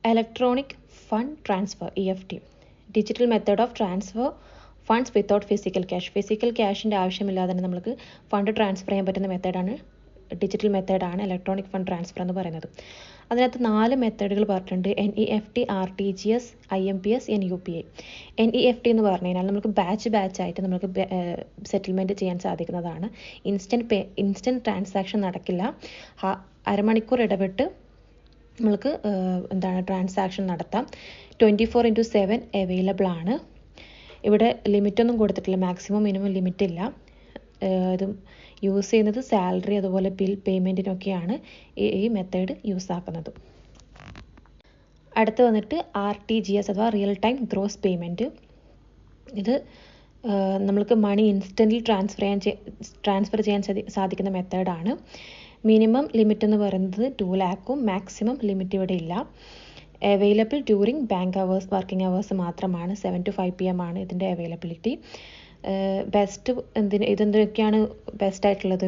Electronic Fund Transfer (EFT) digital method of transfer funds without physical cash. Physical ക്യാഷിൻ്റെ ആവശ്യമില്ലാതെ തന്നെ നമുക്ക് fund transfer ചെയ്യാൻ പറ്റുന്ന മെത്തേഡാണ് ഡിജിറ്റൽ മെത്തേഡാണ് ഇലക്ട്രോണിക് ഫണ്ട് ട്രാൻസ്ഫർ എന്ന് പറയുന്നത്. അതിനകത്ത് 4 മെത്തേഡുകൾ പറഞ്ഞിട്ടുണ്ട്: NEFT, RTGS, IMPS, NUPI. NEFT എന്ന് പറഞ്ഞു കഴിഞ്ഞാൽ നമുക്ക് ബാച്ച് ആയിട്ട് നമുക്ക് സെറ്റിൽമെൻറ്റ് ചെയ്യാൻ സാധിക്കുന്നതാണ്. ഇൻസ്റ്റൻറ്റ് ട്രാൻസാക്ഷൻ നടക്കില്ല. അരമണിക്കൂർ ഇടവിട്ട് നമുക്ക് ട്രാൻസാക്ഷൻ നടത്താം. 24/7 അവൈലബിൾ ആണ്. ഇവിടെ ലിമിറ്റൊന്നും കൊടുത്തിട്ടില്ല, മാക്സിമം മിനിമം ലിമിറ്റ് ഇല്ല. ഇത് യൂസ് ചെയ്യുന്നത് സാലറി അതുപോലെ ബിൽ പേയ്മെൻറ്റിനൊക്കെയാണ് ഈ മെത്തേഡ് യൂസ് ആക്കുന്നത്. അടുത്ത് വന്നിട്ട് RTGS അഥവാ റിയൽ ടൈം ഗ്രോസ് പേയ്മെൻറ്റ്. ഇത് നമ്മൾക്ക് മണി ഇൻസ്റ്റൻ്റ്ലി ട്രാൻസ്ഫർ ചെയ്യാൻ സാധിക്കുന്ന മെത്തേഡാണ്. മിനിമം ലിമിറ്റ് എന്ന് പറയുന്നത് 2 lakhും മാക്സിമം ലിമിറ്റ് ഇവിടെ ഇല്ല. Available during bank hours, working hours മാത്രമാണ്. 7 to 5 PM ആണ് ഇതിൻ്റെ അവൈലബിലിറ്റി. ബെസ്റ്റ് ഇതെന്തൊക്കെയാണ് ബെസ്റ്റ് ആയിട്ടുള്ളത്?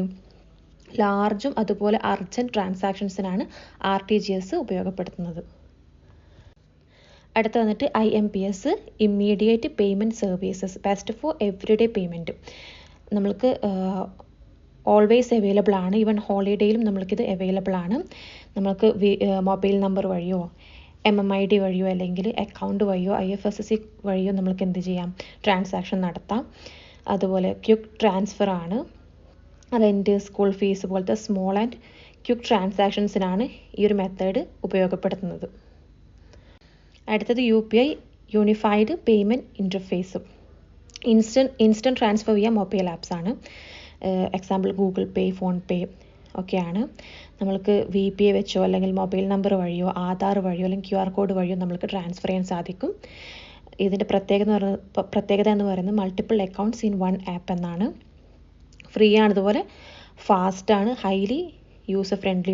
ലാർജും അതുപോലെ അർജൻറ്റ് ട്രാൻസാക്ഷൻസിനാണ് RTGS ഉപയോഗപ്പെടുത്തുന്നത്. അടുത്ത് വന്നിട്ട് IMPS, immediate payment services, best for everyday payment. നമ്മൾക്ക് ഓൾവേസ് അവൈലബിൾ ആണ്. ഈവൻ ഹോളിഡേയിലും നമ്മൾക്കിത് അവൈലബിൾ ആണ്. നമ്മൾക്ക് മൊബൈൽ നമ്പർ വഴിയോ MMID വഴിയോ അല്ലെങ്കിൽ അക്കൗണ്ട് വഴിയോ IFSC വഴിയോ നമ്മൾക്ക് എന്ത് ചെയ്യാം, ട്രാൻസാക്ഷൻ നടത്താം. അതുപോലെ ക്വിക്ക് ട്രാൻസ്ഫർ ആണ്. റെൻറ്റ്, സ്കൂൾ ഫീസ് പോലത്തെ സ്മോൾ ആൻഡ് ക്വിക്ക് ട്രാൻസാക്ഷൻസിനാണ് ഈ ഒരു മെത്തേഡ് ഉപയോഗപ്പെടുത്തുന്നത്. അടുത്തത് UPI, unified payment interface. Instant transfer via mobile apps ആണ്. Example Google Pay, PhonePe ഒക്കെയാണ്. നമ്മൾക്ക് VPA വെച്ചോ അല്ലെങ്കിൽ മൊബൈൽ നമ്പർ വഴിയോ ആധാർ വഴിയോ അല്ലെങ്കിൽ QR കോഡ് വഴിയോ നമ്മൾക്ക് ട്രാൻസ്ഫർ ചെയ്യാൻ സാധിക്കും. ഇതിൻ്റെ പ്രത്യേകത എന്ന് പറയുന്നത് multiple accounts in one app എന്നാണ്. ഫ്രീ ആണ്, അതുപോലെ ഫാസ്റ്റ് ആണ്, ഹൈലി യൂസർ ഫ്രണ്ട്ലി